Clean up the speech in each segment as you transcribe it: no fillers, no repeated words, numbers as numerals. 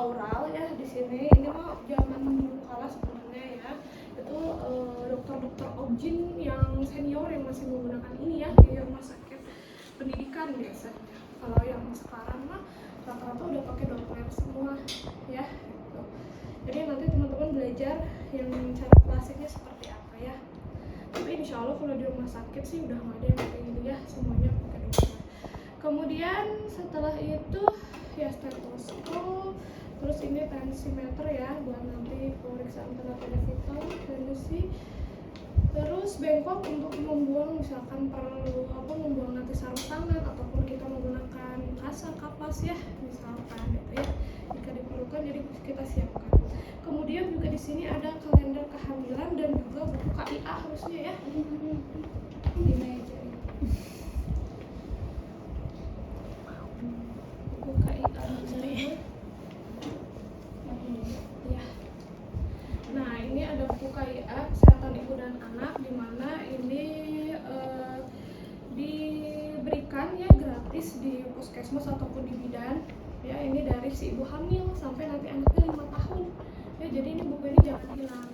intraoral ya di sini. Ini mah zaman dulu kala sebenarnya ya. Itu dokter-dokter objin yang senior yang masih menggunakan ini ya di rumah sakit pendidikan biasanya. Kalau yang sekarang mah rata-rata udah pakai Doppler semua ya. Gitu. Jadi nanti teman-teman belajar yang cara klasiknya seperti apa ya. Tapi insya Allah kalau di rumah sakit sih udah nggak ada yang kayak gini ya, semuanya pakai Doppler. Kemudian setelah itu ya stetoskop, terus ini tensimeter ya buat nanti pemeriksaan tanda-tanda vital, tensi. Terus bengkok untuk membuang misalkan perlu membuang nanti sarung tangan ataupun kita menggunakan kapas ya misalkan gitu ya jika diperlukan, jadi kita siapkan. Kemudian juga di sini ada kalender kehamilan dan juga buku KIA harusnya ya di meja ini. Buku KIA ya. Nah ini ada buku KIA kesehatan ibu dan anak, di mana ini diberikan ya gratis di puskesmas ataupun di bidan ya. Ini dari si ibu hamil sampai nanti anaknya 5 tahun ya. Jadi ini buku ini jangan hilang.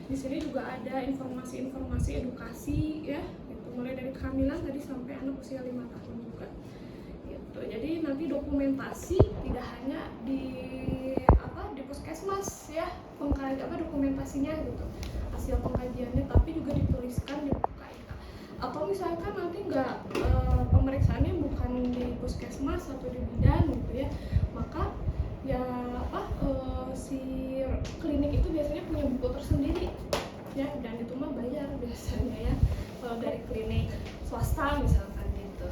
Di sini juga ada informasi-informasi edukasi ya, gitu. Mulai dari kehamilan tadi sampai anak usia 5 tahun juga gitu. Jadi nanti dokumentasi tidak hanya di puskesmas ya, dokumentasinya gitu, hasil pengkajiannya, tapi juga dituliskan di buku KIA. Atau misalkan nanti pemeriksaannya bukan di puskesmas atau di bidan gitu ya, maka ya si klinik itu biasanya punya buku tersendiri ya, dan itu mah bayar biasanya ya. Kalau dari klinik swasta misalkan gitu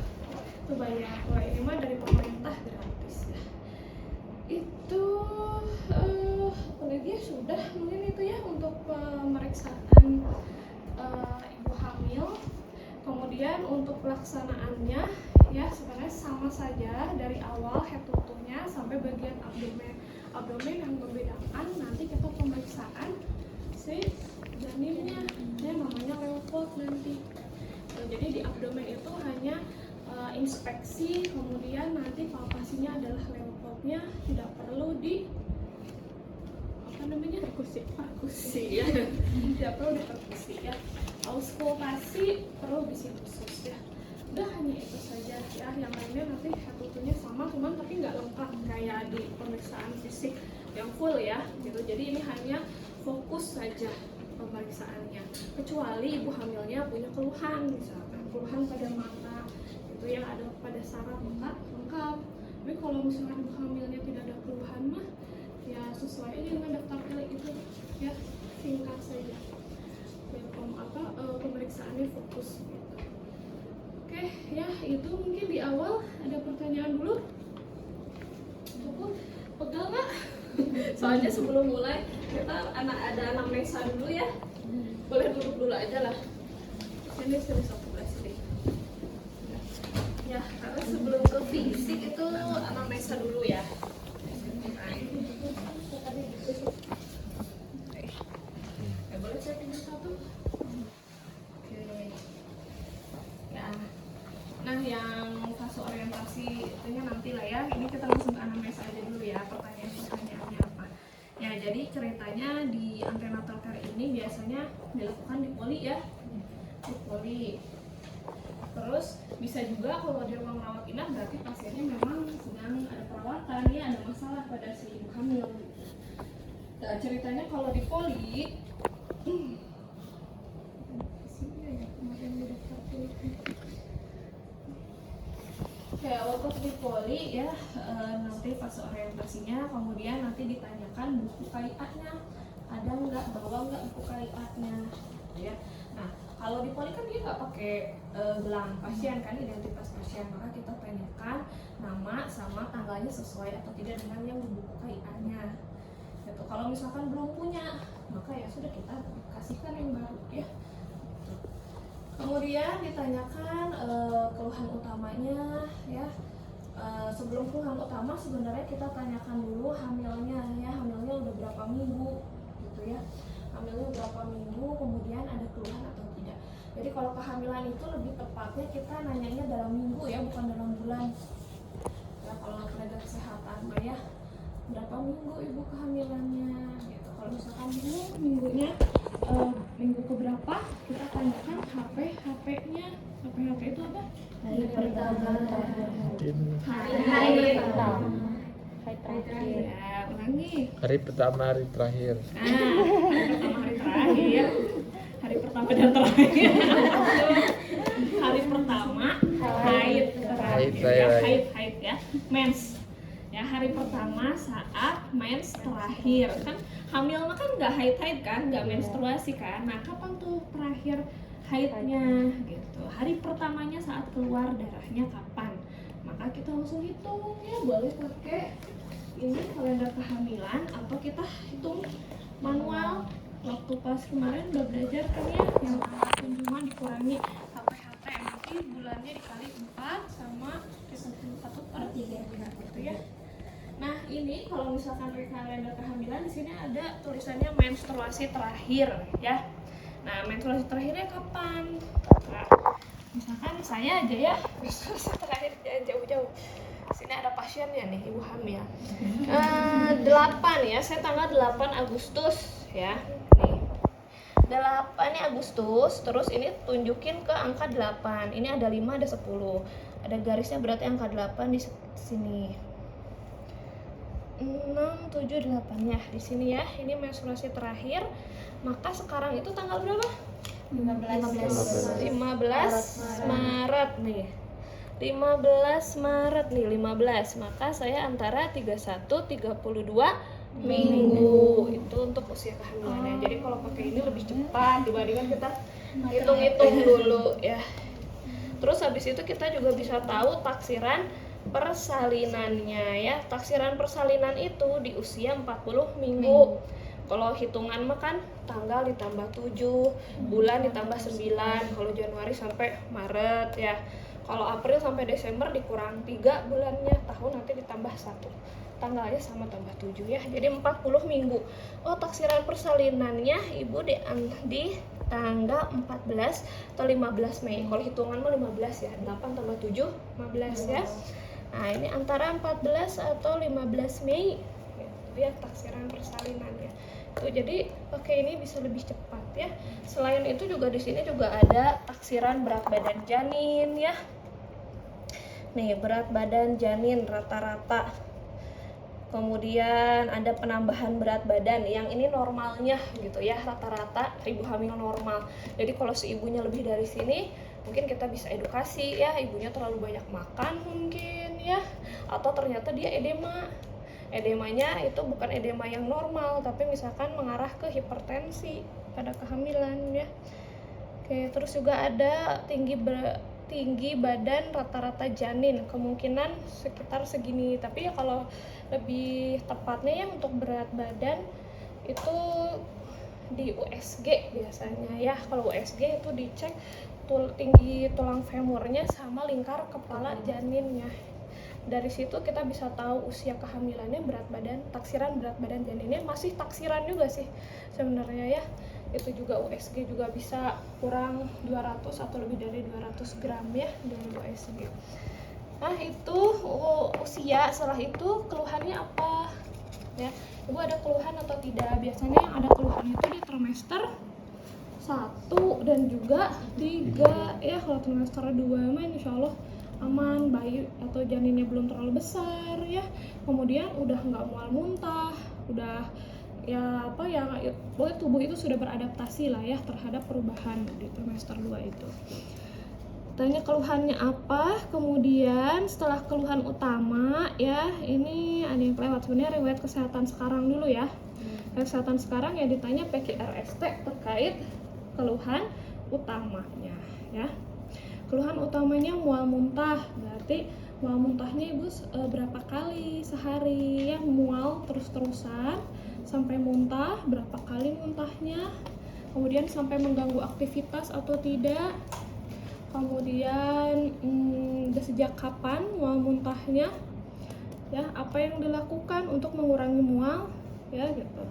itu bayar. Kalau ini mah dari pemerintah gratis ya. Itu apalagi sudah mungkin itu ya untuk pemeriksaan ibu hamil. Kemudian untuk pelaksanaannya ya sebenarnya sama saja dari awal head to toe-nya sampai bagian abdomen yang membedakan nanti kita pemeriksaan si janinnya ya, namanya leopard nanti. Jadi di abdomen itu hanya inspeksi, kemudian nanti palpasinya adalah leopardnya, tidak perlu di perkusi ya, tidak perlu diperkusi ya. Auskultasi perlu bisi khusus ya. Udah hanya itu saja ya, yang lainnya nanti head-to-toe-nya sama, cuman tapi nggak lengkap kayak di pemeriksaan fisik yang full ya gitu. Jadi ini hanya fokus saja pemeriksaannya, kecuali ibu hamilnya punya keluhan, misalkan keluhan pada mata itu yang ada pada saraf, maka lengkap. Tapi kalau misalkan ibu hamilnya tidak ada keluhan mah ya sesuai dengan daftar klik itu ya, singkat saja pemeriksaannya fokus gitu. Oke ya, itu mungkin di awal. Ada pertanyaan dulu? Cukup pegal nggak? Soalnya sebelum mulai kita ada anamnesa dulu ya. Boleh duduk dulu aja lah. Ini serius aku sini. Ya, karena sebelum ke fisik itu anamnesa dulu ya. Boleh saya pinjam satu? Oke. Ya. Nah, yang fase orientasi itunya nanti lah ya. Ini kita langsung ke anamnesa aja dulu ya. Pertanyaannya apa? Ya, jadi ceritanya di antenatal care ini biasanya dilakukan di poli ya. Di poli. Terus bisa juga kalau di ruang rawat inap berarti pasiennya memang sedang ada perawatan ya, ada masalah pada si ibu hamil. Nah, ceritanya kalau di poli waktu di poli ya, nanti fase orientasinya, kemudian nanti ditanyakan buku KIA-nya ada nggak, bawa nggak buku KIA-nya ya. Nah, kalau di poli kan dia nggak pakai gelang pasien kan, identitas pasien, maka kita tanyakan nama sama tanggalnya sesuai atau tidak dengan yang di buku KIA-nya. Gitu. Kalau misalkan belum punya, maka ya sudah kita kasihkan yang baru ya. Kemudian ditanyakan keluhan utamanya ya. Sebelum keluhan utama sebenarnya kita tanyakan dulu hamilnya ya, hamilnya udah berapa minggu gitu ya. Hamilnya berapa minggu, kemudian ada keluhan atau tidak. Jadi kalau kehamilan itu lebih tepatnya kita nanyanya dalam minggu ya, bukan dalam bulan. Ya kalau tenaga kesehatan mah ya, berapa berapa minggu ibu kehamilannya gitu. Kalau misalkan bingung minggunya minggu keberapa, kita tanyakan HP-nya. HP itu apa? Hari pertama Hari pertama. hari terakhir. Ya, ulangi. Hari pertama, hari terakhir. Hari pertama dan terakhir. Hari pertama haid ya, mens. Ya, hari pertama saat mens terakhir. Kan hamil mah kan nggak haid kan, nggak menstruasi kan. Nah, kapan tuh terakhir haidnya gitu? Hari pertamanya saat keluar darahnya kapan? Maka kita langsung hitung ya, boleh pakai ini kalender kehamilan atau kita hitung manual. Waktu pas kemarin udah belajar kan ya, yang angka kunjungan dikurangi HP nanti bulannya dikali 4 sama 1/3 gitu ya. Nah, ini kalau misalkan kalender kehamilan di sini ada tulisannya menstruasi terakhir ya. Nah, menstruasi terakhirnya kapan? Nah, misalkan saya aja ya, menstruasi terakhir jauh-jauh. Sini ada pasiennya nih, ibu hamil. 8 ya, saya tanggal 8 Agustus ya. Nih. 8 Agustus, terus ini tunjukin ke angka 8. Ini ada 5, ada 10. Ada garisnya berarti angka 8 di sini. 6, 7, 8 ya di sini ya. Ini menstruasi terakhir. Maka sekarang itu tanggal berapa? 15 Maret nih. 15 Maret nih, 15. Maka saya antara 31 32 minggu itu untuk usia kehamilannya. Jadi kalau pakai ini lebih cepat dibandingkan kita hitung-hitung dulu ya. Terus habis itu kita juga bisa tahu taksiran persalinannya ya. Taksiran persalinan itu di usia 40 minggu. Kalau hitungan mah kan tanggal ditambah 7, bulan ditambah 9, kalau Januari sampai Maret ya. Kalau April sampai Desember dikurang 3 bulannya, tahun nanti ditambah 1. Tanggalnya sama tambah 7 ya. Jadi 40 minggu. Oh, taksiran persalinannya Ibu di tanggal 14 atau 15 Mei. Kalau hitungan mah 15 ya. 8 tambah 7 15 ya. Nah, ini antara 14 atau 15 Mei. Gitu ya taksiran persalinannya. Tuh, jadi pakai ini bisa lebih cepat ya. Selain itu juga di sini juga ada taksiran berat badan janin ya. Nih, berat badan janin rata-rata. Kemudian ada penambahan berat badan yang ini normalnya gitu ya, rata-rata ibu hamil normal. Jadi kalau si ibunya lebih dari sini, mungkin kita bisa edukasi ya, ibunya terlalu banyak makan mungkin ya, atau ternyata dia edema. Edemanya itu bukan edema yang normal, tapi misalkan mengarah ke hipertensi pada kehamilan ya. Oke, terus juga ada tinggi badan rata-rata janin, kemungkinan sekitar segini. Tapi ya kalau lebih tepatnya ya untuk berat badan itu di USG biasanya ya. Kalau USG itu dicek tinggi tulang femurnya sama lingkar kepala janinnya. Dari situ kita bisa tahu usia kehamilannya, berat badan, taksiran berat badan janinnya. Masih taksiran juga sih sebenarnya ya. Itu juga USG juga bisa kurang 200 atau lebih dari 200 gram ya dari USG. Nah, itu usia. Setelah itu keluhannya apa ya? Ibu ada keluhan atau tidak? Biasanya yang ada keluhan itu di trimester 1 dan juga 3 ya. Kalau trimester 2 mah insyaallah aman, bayi atau janinnya belum terlalu besar ya. Kemudian udah nggak mual muntah, udah ya apa ya, pokoknya tubuh itu sudah beradaptasi lah ya terhadap perubahan di trimester 2 itu. Tanya keluhannya apa, kemudian setelah keluhan utama ya, ini ada yang kelewat sebenarnya riwayat kesehatan sekarang dulu ya. Riwayat kesehatan sekarang ya ditanya PQRST terkait keluhan utamanya ya. Keluhan utamanya mual muntah, berarti mual muntahnya ibu berapa kali sehari ya, mual terus-terusan sampai muntah, berapa kali muntahnya, kemudian sampai mengganggu aktivitas atau tidak, kemudian sejak kapan mual muntahnya ya, apa yang dilakukan untuk mengurangi mual ya gitu,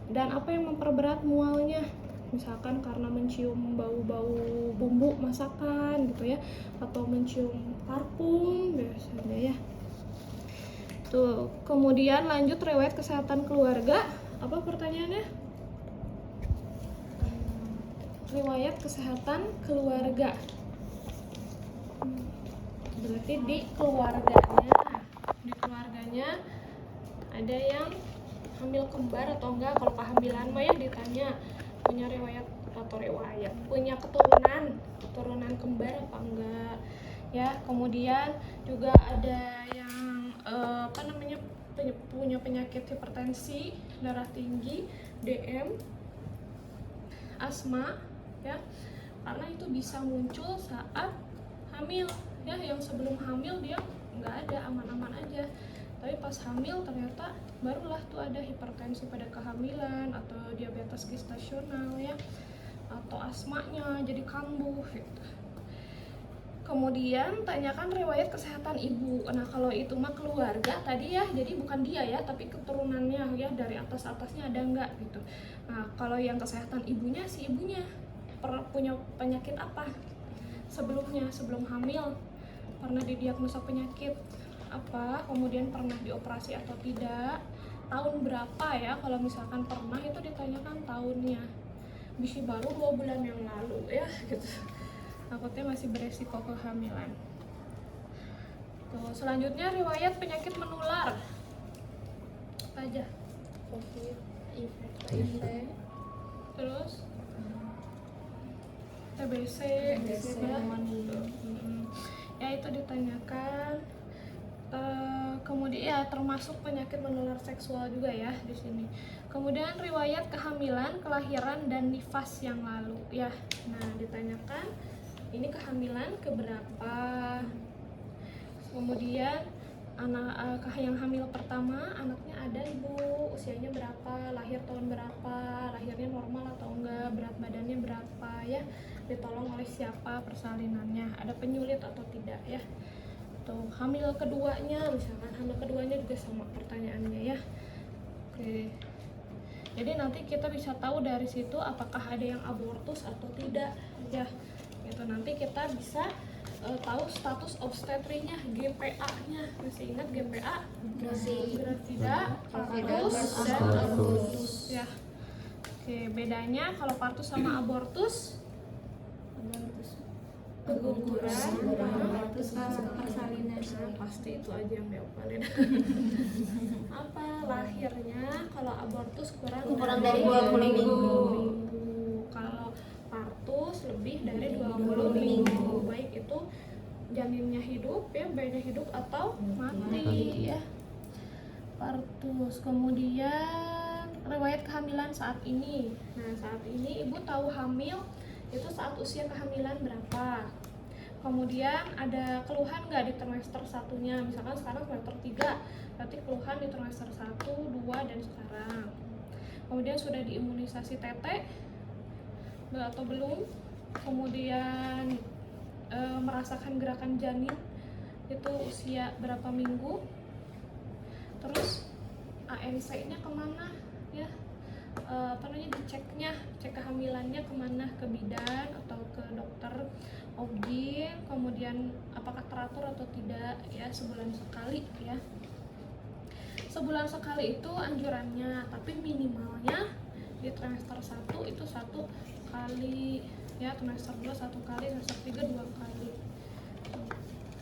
dan apa yang memperberat mualnya, misalkan karena mencium bau-bau bumbu masakan gitu ya, atau mencium parfum biasanya ya. Tuh, kemudian lanjut riwayat kesehatan keluarga. Apa pertanyaannya? Riwayat kesehatan keluarga. Berarti di keluarganya ada yang hamil kembar atau enggak. Kalau kehamilan mah ya ditanya punya riwayat punya keturunan kembar apa enggak ya. Kemudian juga ada yang punya penyakit hipertensi, darah tinggi, DM, asma ya, karena itu bisa muncul saat hamil ya. Yang sebelum hamil dia nggak ada, aman-aman aja, tapi pas hamil ternyata barulah tuh ada hipertensi pada kehamilan atau diabetes gestasional ya, atau asmanya jadi kambuh gitu. Kemudian tanyakan riwayat kesehatan ibu. Nah kalau itu mah keluarga tadi ya, jadi bukan dia ya, tapi keturunannya ya, dari atasnya ada enggak gitu. Nah kalau yang kesehatan ibunya, si ibunya punya penyakit apa sebelumnya, sebelum hamil pernah didiagnosa penyakit apa, kemudian pernah dioperasi atau tidak, tahun berapa ya. Kalau misalkan pernah itu ditanyakan tahunnya, bisa baru 2 bulan yang lalu ya gitu, takutnya masih beresiko kehamilan. Tuh, selanjutnya riwayat penyakit menular apa aja? COVID, TB. Terus TBC, pneumonia. Ya itu ditanyakan. Kemudian ya termasuk penyakit menular seksual juga ya di sini. Kemudian riwayat kehamilan, kelahiran dan nifas yang lalu ya. Nah ditanyakan ini kehamilan keberapa, kemudian yang hamil pertama anaknya ada ibu, usianya berapa, lahir tahun berapa, lahirnya normal atau enggak, berat badannya berapa ya, ditolong oleh siapa persalinannya, ada penyulit atau tidak ya. Tuh, hamil keduanya, misalkan hamil keduanya juga sama pertanyaannya ya. Oke. Jadi nanti kita bisa tahu dari situ apakah ada yang abortus atau tidak ya. Itu nanti kita bisa tahu status obstetrinya, GPA-nya. Masih ingat GPA? Gravida, partus, dan abortus ya. Oke, bedanya kalau partus sama abortus? Keguguran, persalinan. pasti itu aja yang diomelin. Apa lahirnya? Kalau abortus kurang dari 20 minggu. Kalau partus lebih dari 20 minggu. Baik itu janinnya hidup ya, bayinya hidup atau mati ya. Partus. Kemudian riwayat kehamilan saat ini. Nah, saat ini ibu tahu hamil itu saat usia kehamilan berapa. Kemudian ada keluhan nggak di trimester satunya, misalkan sekarang trimester 3, berarti keluhan di trimester 1, 2, dan sekarang. Kemudian sudah diimunisasi TT atau belum, kemudian merasakan gerakan janin itu usia berapa minggu, terus ANC-nya kemana ya, diceknya, cek kehamilannya kemana, ke bidan atau ke dokter OB-GYN, kemudian apakah teratur atau tidak ya, sebulan sekali ya. Sebulan sekali itu anjurannya, tapi minimalnya di trimester 1 itu 1 kali ya, trimester 2 1 kali, trimester 3 2 kali.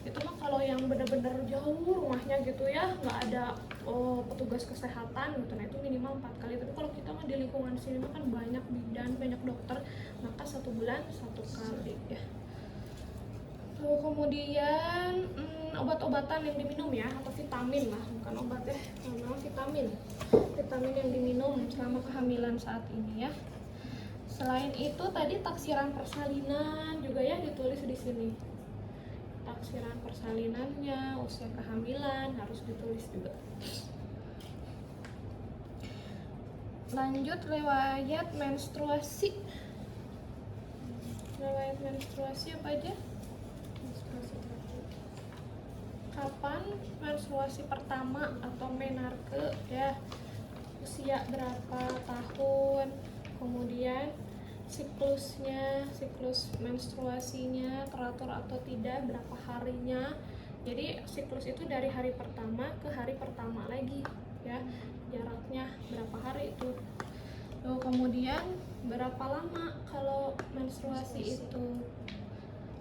Itu mah kalau yang benar-benar jauh rumahnya gitu ya, nggak ada petugas kesehatan gitu, nah itu minimal 4 kali. Tapi kalau kita mah di lingkungan sini mah kan banyak bidan, banyak dokter, maka 1 bulan 1 kali ya. Tuh, kemudian obat-obatan yang diminum ya, atau vitamin lah, bukan obat ya, memang vitamin yang diminum selama kehamilan saat ini ya. Selain itu tadi taksiran persalinan juga ya ditulis di sini. Taksiran persalinannya, usia kehamilan harus ditulis juga. Lanjut riwayat menstruasi. Riwayat menstruasi apa aja? Kapan menstruasi pertama atau menarke ya, usia berapa tahun, kemudian siklusnya, siklus menstruasinya teratur atau tidak, berapa harinya Jadi siklus itu dari hari pertama ke hari pertama lagi ya, jaraknya berapa hari itu. Lalu kemudian berapa lama kalau menstruasi itu,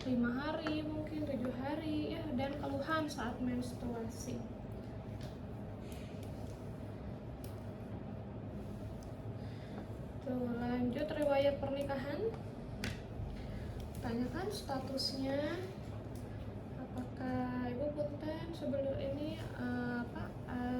5 hari mungkin 7 hari ya, dan keluhan saat menstruasi. Tuh, lanjut riwayat pernikahan. Tanyakan statusnya, apakah ibu punten sebelum ini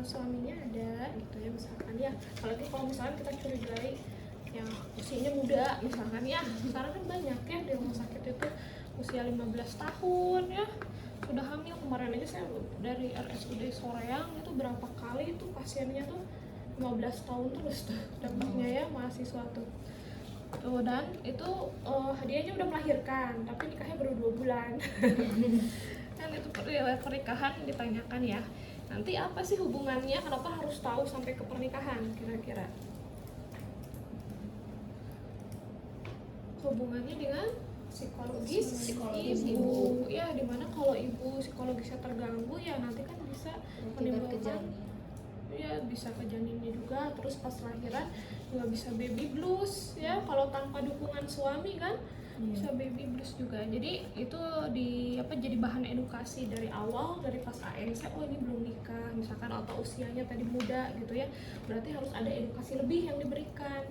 suaminya ada gitu ya, misalkan ya. Apalagi kalau misalkan kita curigai yang usianya muda misalkan ya, sekarang kan banyak ya di rumah sakit itu usia 15 tahun ya sudah hamil. Kemarin aja saya dari RSUD Soreang itu berapa kali itu pasiennya tuh 15 tahun terus tuh dapatnya ya, mahasiswa tuh. Dan itu hadiahnya udah melahirkan tapi nikahnya baru 2 bulan. Kan itu riwayat pernikahan ditanyakan ya. Nanti apa sih hubungannya, kenapa harus tahu sampai ke pernikahan kira-kira? Hubungannya dengan psikologis ibu ya, dimana kalau ibu psikologisnya terganggu ya nanti kan bisa menimbulkan ya, bisa ke janinnya juga, terus pas lahiran juga bisa baby blues ya, kalau tanpa dukungan suami kan bisa baby blues juga. Jadi itu jadi bahan edukasi dari awal, dari pas ANC, oh ini belum nikah misalkan atau usianya tadi muda gitu ya, berarti harus ada edukasi lebih yang diberikan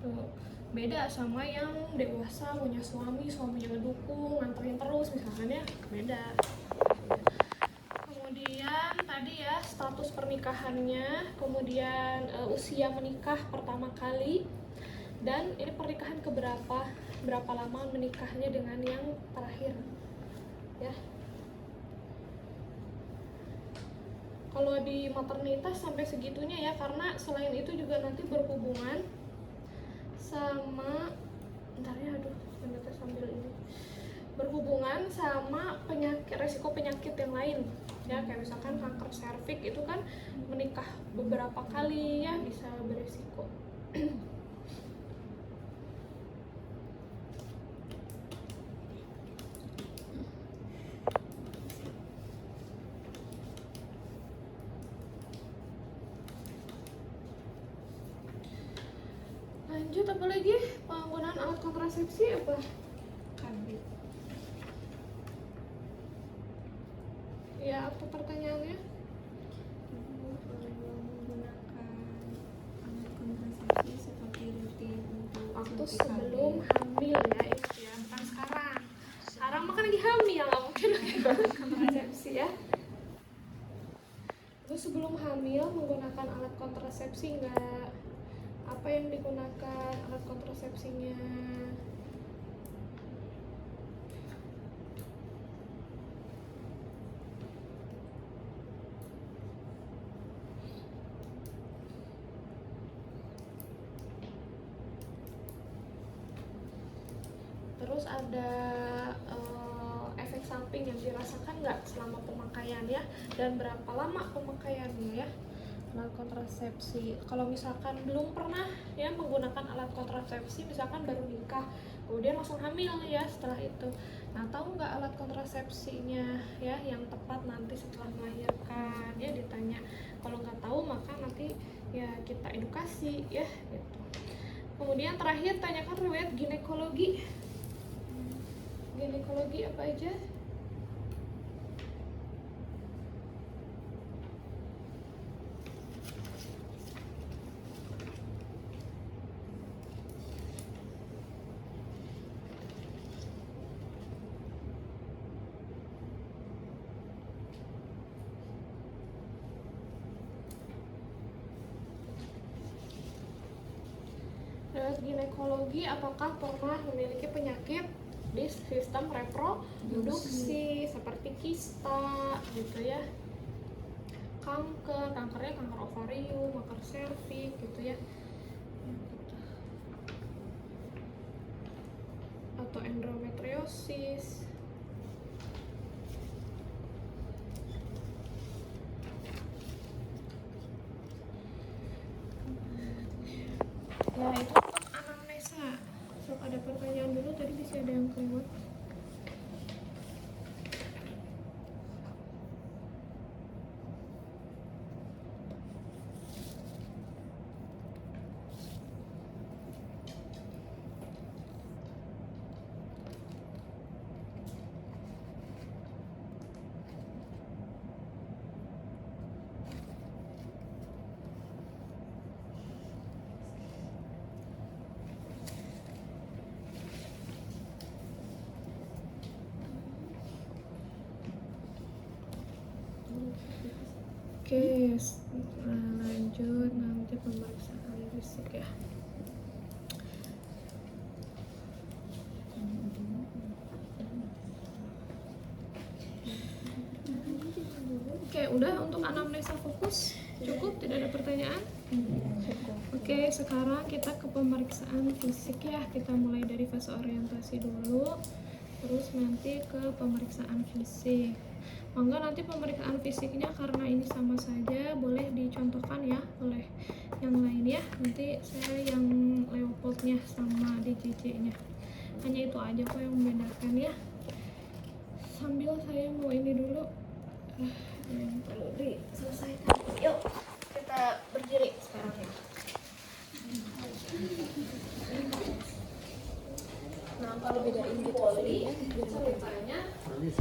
tuh. Beda sama yang dewasa punya suaminya ngedukung, nganterin terus misalkan ya, beda. Kemudian tadi ya status pernikahannya, kemudian usia menikah pertama kali, dan ini pernikahan keberapa, berapa lama menikahnya dengan yang terakhir ya. Kalau di maternitas sampai segitunya ya, karena selain itu juga nanti berhubungan sama berhubungan sama resiko penyakit yang lain ya, kayak misalkan kanker serviks itu kan menikah beberapa kali ya bisa beresiko. Lanjut apa lagi? Penggunaan alat kontrasepsi apa? Kabit. Ya, apa pertanyaannya? Ibu menggunakan alat kontrasepsi seperti rutin untuk Waktu suntikan sebelum hamil ya, itu ya, bukan sekarang. Sekarang mah kan lagi hamil, nggak mungkin pakai alat kontrasepsi ya. Itu sebelum hamil menggunakan alat kontrasepsi nggak? Apa yang digunakan alat kontrasepsinya? Terus ada efek samping yang dirasakan nggak selama pemakaian ya, dan berapa lama pemakaiannya ya alat kontrasepsi. Kalau misalkan belum pernah ya menggunakan alat kontrasepsi, misalkan baru nikah kemudian langsung hamil ya setelah itu, nah tahu nggak alat kontrasepsinya ya yang tepat nanti setelah melahirkan ya, ditanya. Kalau nggak tahu maka nanti ya kita edukasi ya gitu. Kemudian terakhir tanyakan riwayat ginekologi. Ginekologi apa aja? Riwayat ginekologi, apakah pernah memiliki penyakit di sistem reproduksi seperti kista gitu ya, kankernya kanker ovarium, kanker serviks gitu ya, atau endometriosis. Ya itu untuk anamnesa. So, ada pertanyaan dulu, tadi bisa ada yang keluar. Oke, lanjut nanti pemeriksaan fisik ya. Oke, udah untuk anamnesa fokus cukup, tidak ada pertanyaan. Oke, sekarang kita ke pemeriksaan fisik ya. Kita mulai dari fase orientasi dulu, terus nanti ke pemeriksaan fisik. Monggo nanti pemeriksaan fisiknya karena ini sama saja boleh dicontohkan ya oleh yang lain ya. Nanti saya yang Leopoldnya sama DJJ-nya. Hanya itu aja kok yang membedakan ya. Sambil saya mau ini dulu yang perlu diselesaikan. Yuk, kita berdiri sekarang ya. Nah, kalau bedain gitu ya, biar